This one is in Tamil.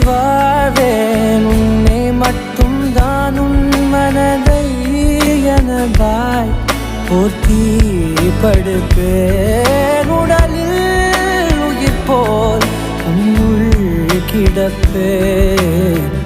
வாழ்வேன் உன்னை மட்டும் தான் உன் மனதை எனதாய் போற்றி படுப்பேன் உடலில் உயிர் போல் உன்னுள் கிடப்பேன்